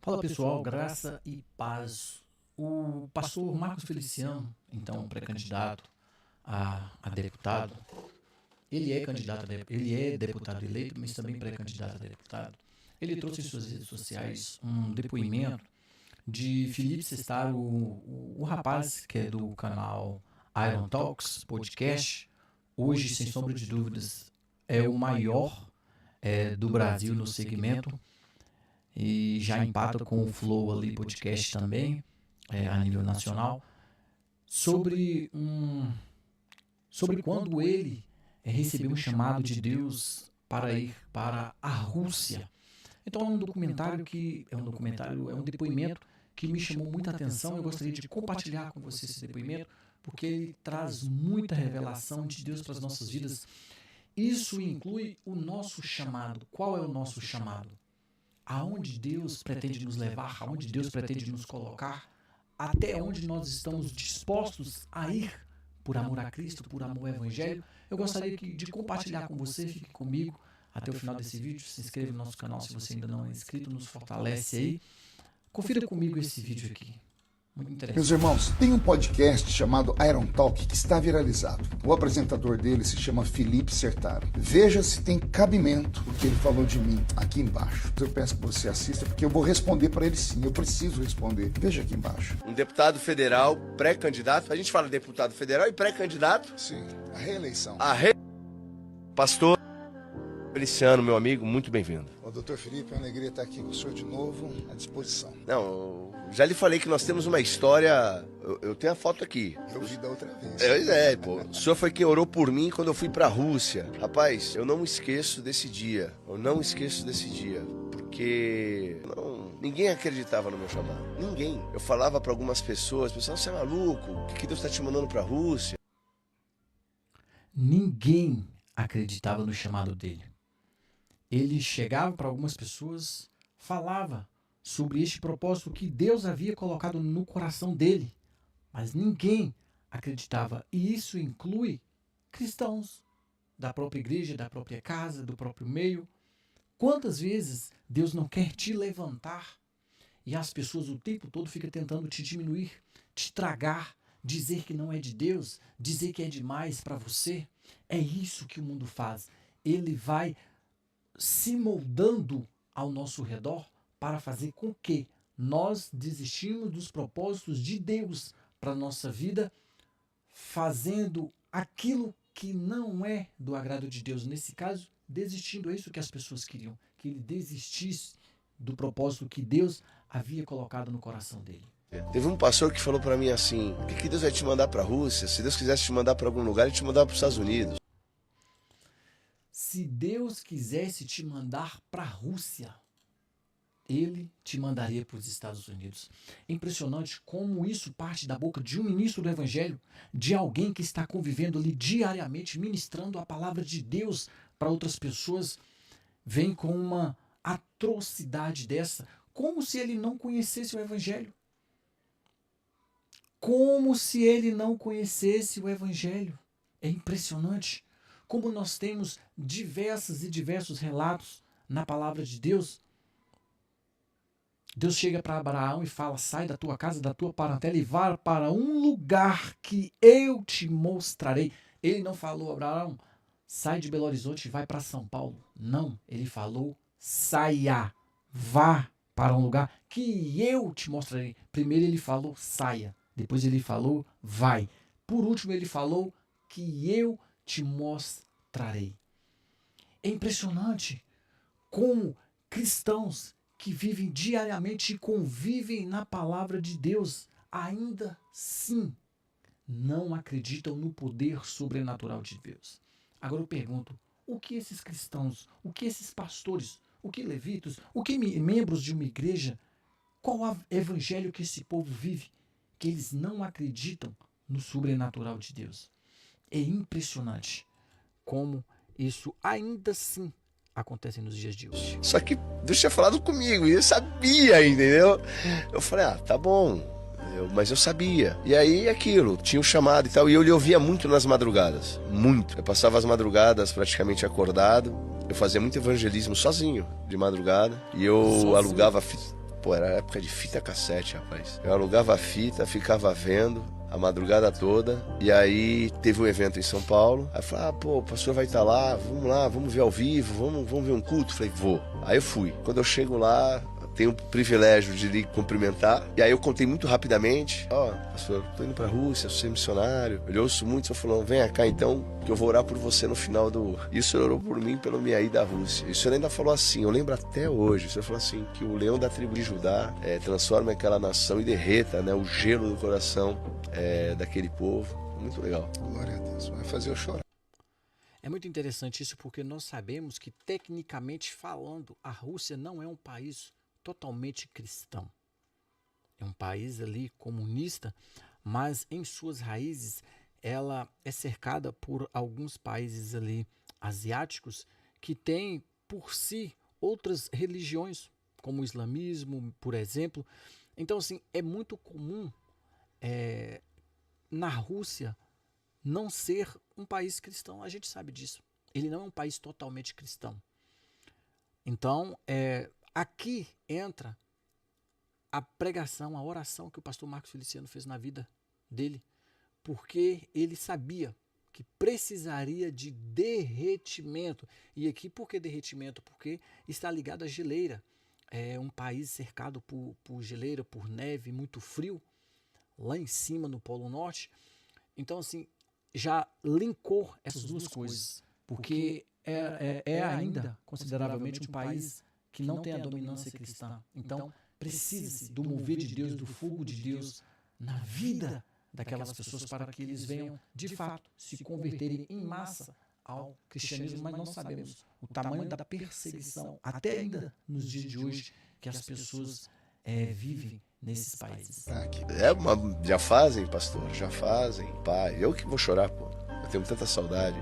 Fala pessoal, graça e paz. O pastor Marcos Feliciano, então pré-candidato a deputado, ele é deputado eleito, mas também pré-candidato a deputado. Ele trouxe em suas redes sociais um depoimento de Felipe Sestaro, o rapaz que é do canal Iron Talks Podcast. Hoje, sem sombra de dúvidas, é o maior do Brasil no segmento. E já empata com o Flow ali podcast também, a nível nacional, sobre quando ele recebeu um chamado de Deus para ir para a Rússia. Então é um depoimento que me chamou muita atenção. Eu gostaria de compartilhar com você esse depoimento, porque ele traz muita revelação de Deus para as nossas vidas. Isso inclui o nosso chamado. Qual é o nosso chamado? Aonde Deus pretende nos levar, aonde Deus pretende nos colocar, até onde nós estamos dispostos a ir por amor a Cristo, por amor ao Evangelho. Eu gostaria de compartilhar com você, fique comigo até o final desse vídeo, se inscreva no nosso canal se você ainda não é inscrito, nos fortalece aí. Confira comigo esse vídeo aqui. Muito interessante. Meus irmãos, tem um podcast chamado Iron Talk que está viralizado. O apresentador dele se chama Felipe Sestaro. Veja se tem cabimento o que ele falou de mim aqui embaixo. Eu peço que você assista porque eu vou responder para ele sim. Eu preciso responder. Veja aqui embaixo. Um deputado federal, pré-candidato. A gente fala deputado federal e pré-candidato. Sim, a reeleição. Pastor Feliciano, meu amigo, muito bem-vindo. Ô, doutor Felipe, é uma alegria estar aqui com o senhor de novo, à disposição. Não, já lhe falei que nós temos uma história. Eu tenho a foto aqui. Eu vi da outra vez. Pô. O senhor foi quem orou por mim quando eu fui pra Rússia. Rapaz, eu não esqueço desse dia. Porque ninguém acreditava no meu chamado. Ninguém. Eu falava pra algumas pessoas, você é maluco? O que Deus tá te mandando pra Rússia? Ninguém acreditava no chamado dele. Ele chegava para algumas pessoas, falava sobre este propósito que Deus havia colocado no coração dele, mas ninguém acreditava. E isso inclui cristãos da própria igreja, da própria casa, do próprio meio. Quantas vezes Deus não quer te levantar e as pessoas o tempo todo ficam tentando te diminuir, te tragar, dizer que não é de Deus, dizer que é demais para você? É isso que o mundo faz. Ele vai se moldando ao nosso redor para fazer com que nós desistimos dos propósitos de Deus para a nossa vida, fazendo aquilo que não é do agrado de Deus. Nesse caso, desistindo. É isso que as pessoas queriam, que ele desistisse do propósito que Deus havia colocado no coração dele. Teve um pastor que falou pra mim assim: o que Deus vai te mandar pra Rússia? Se Deus quisesse te mandar pra algum lugar, ele te mandava pros Estados Unidos. Se Deus quisesse te mandar para a Rússia, ele te mandaria para os Estados Unidos. É impressionante como isso parte da boca de um ministro do Evangelho, de alguém que está convivendo ali diariamente, ministrando a palavra de Deus para outras pessoas, vem com uma atrocidade dessa, como se ele não conhecesse o Evangelho. Como se ele não conhecesse o Evangelho. É impressionante como nós temos diversos relatos na palavra de Deus. Deus chega para Abraão e fala: sai da tua casa, da tua parentela e vá para um lugar que eu te mostrarei. Ele não falou: Abraão, sai de Belo Horizonte e vai para São Paulo. Não, ele falou: saia, vá para um lugar que eu te mostrarei. Primeiro ele falou: saia. Depois ele falou: vai. Por último ele falou: que eu te mostrarei. É impressionante como cristãos que vivem diariamente e convivem na palavra de Deus, ainda assim não acreditam no poder sobrenatural de Deus. Agora eu pergunto: o que esses cristãos, o que esses pastores, o que levitas, o que membros de uma igreja, qual o evangelho que esse povo vive, que eles não acreditam no sobrenatural de Deus? É impressionante como isso ainda assim acontece nos dias de hoje. Só que Deus tinha falado comigo e eu sabia, entendeu? Eu falei: tá bom, mas eu sabia. E aí aquilo, tinha um chamado e tal, e eu lhe ouvia muito nas madrugadas, muito. Eu passava as madrugadas praticamente acordado, eu fazia muito evangelismo sozinho, de madrugada, e eu alugava Pô, era época de fita cassete, rapaz. Eu alugava a fita, ficava vendo a madrugada toda. E aí teve um evento em São Paulo. Aí eu falei, pô, o pastor vai estar lá, vamos ver ao vivo, vamos ver um culto. Falei, vou. Aí eu fui. Quando eu chego lá, tenho o privilégio de lhe cumprimentar. E aí eu contei muito rapidamente. Pastor, tô indo pra Rússia, sou missionário. Eu ouço muito, o senhor falou, venha cá então, que eu vou orar por você no final do... E o senhor orou por mim pela minha ida à Rússia. E o senhor ainda falou assim, eu lembro até hoje, o senhor falou assim, que o leão da tribo de Judá transforma aquela nação e derreta, né, o gelo do coração daquele povo. Muito legal. Glória a Deus, vai fazer eu chorar. É muito interessante isso porque nós sabemos que, tecnicamente falando, a Rússia não é um país totalmente cristão. É um país ali comunista, mas em suas raízes ela é cercada por alguns países ali asiáticos que têm por si outras religiões, como o islamismo, por exemplo. Então, assim, é muito comum na Rússia não ser um país cristão. A gente sabe disso. Ele não é um país totalmente cristão. Então, aqui entra a pregação, a oração que o pastor Marcos Feliciano fez na vida dele, porque ele sabia que precisaria de derretimento. E aqui, por que derretimento? Porque está ligado à geleira. É um país cercado por geleira, por neve, muito frio, lá em cima no Polo Norte. Então, assim, já linkou essas duas coisas, porque é ainda consideravelmente um país que não tem a dominância cristã. Então, precisa-se do mover de Deus, do fogo de Deus na vida daquelas pessoas para que eles venham, de fato, se converterem em massa ao cristianismo, mas não sabemos o tamanho da perseguição, até ainda nos dias de hoje, que as pessoas vivem nesses países. Já fazem, pastor, já fazem, pai. Eu que vou chorar, pô. Eu tenho tanta saudade.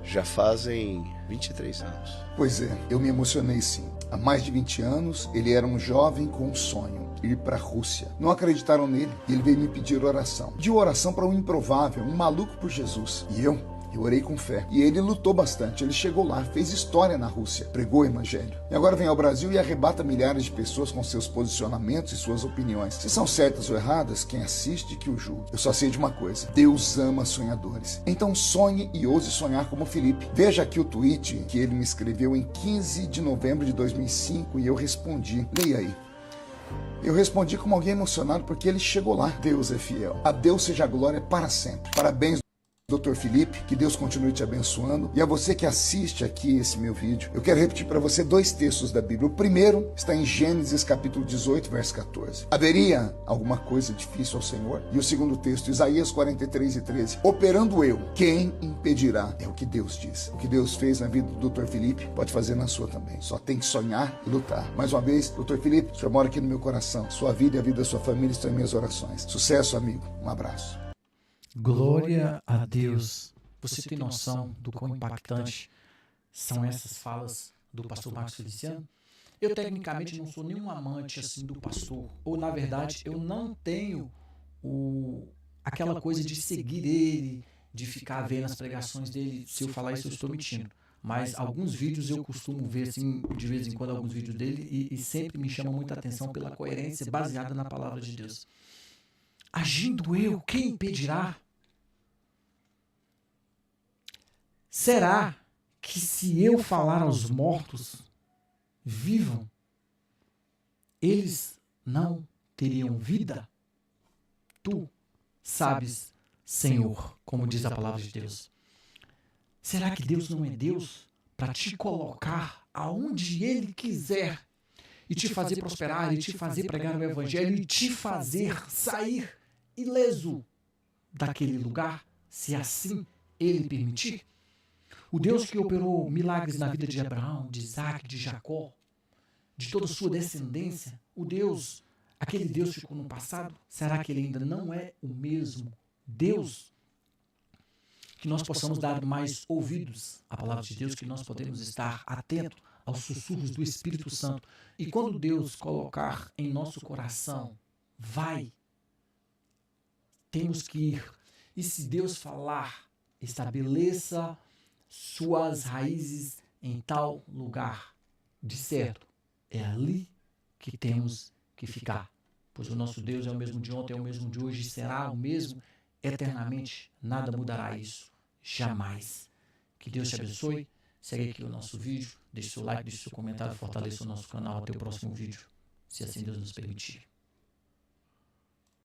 Já fazem 23 anos. Pois é, eu me emocionei sim. Há mais de 20 anos, ele era um jovem com um sonho, ir para a Rússia. Não acreditaram nele e ele veio me pedir oração. Pediu oração para um improvável, um maluco por Jesus. E eu orei com fé. E ele lutou bastante. Ele chegou lá, fez história na Rússia, pregou o evangelho. E agora vem ao Brasil e arrebata milhares de pessoas com seus posicionamentos e suas opiniões. Se são certas ou erradas, quem assiste que o julgue. Eu só sei de uma coisa: Deus ama sonhadores. Então sonhe e ouse sonhar como Felipe. Veja aqui o tweet que ele me escreveu em 15 de novembro de 2005 e eu respondi. Leia aí. Eu respondi como alguém emocionado porque ele chegou lá. Deus é fiel. A Deus seja a glória para sempre. Parabéns, Dr. Felipe, que Deus continue te abençoando. E a você que assiste aqui esse meu vídeo, eu quero repetir para você 2 textos da Bíblia. O primeiro está em Gênesis capítulo 18, verso 14. Haveria alguma coisa difícil ao Senhor? E o segundo texto, Isaías 43 e 13. Operando eu, quem impedirá? É o que Deus diz. O que Deus fez na vida do Dr. Felipe, pode fazer na sua também. Só tem que sonhar e lutar. Mais uma vez, Dr. Felipe, o senhor mora aqui no meu coração. Sua vida e a vida da sua família estão em minhas orações. Sucesso, amigo. Um abraço. Glória a Deus. Você tem noção do quão impactante são essas falas do pastor Marcos Feliciano? Eu, tecnicamente, não sou nenhum amante assim do pastor. Ou, na verdade, eu não tenho aquela coisa de seguir ele, de ficar vendo as pregações dele. Se eu falar isso, eu estou mentindo. Mas alguns vídeos eu costumo ver, assim, de vez em quando, alguns vídeos dele, e sempre me chama muita atenção pela coerência baseada na palavra de Deus. Agindo eu, quem impedirá? Será que se eu falar aos mortos, vivam, eles não teriam vida? Tu sabes, Senhor, como diz a palavra de Deus. Será que Deus não é Deus para te colocar aonde Ele quiser e te fazer prosperar, e te fazer pregar o Evangelho, e te fazer sair ileso daquele lugar, se assim Ele permitir? O Deus que operou milagres na vida de Abraão, de Isaac, de Jacó, de toda a sua descendência, aquele Deus ficou no passado, será que ele ainda não é o mesmo Deus? Que nós possamos dar mais ouvidos à palavra de Deus, que nós podemos estar atentos aos sussurros do Espírito Santo. E quando Deus colocar em nosso coração, vai, temos que ir. E se Deus falar, estabeleça suas raízes em tal lugar, de certo, é ali que temos que que ficar, pois o nosso Deus é o mesmo de ontem, é o mesmo de hoje, será o mesmo eternamente. Nada mudará isso, jamais. Que Deus te abençoe. Segue aqui o nosso vídeo, deixe seu like, deixe seu comentário, fortaleça o nosso canal. Até o próximo vídeo, se assim Deus nos permitir.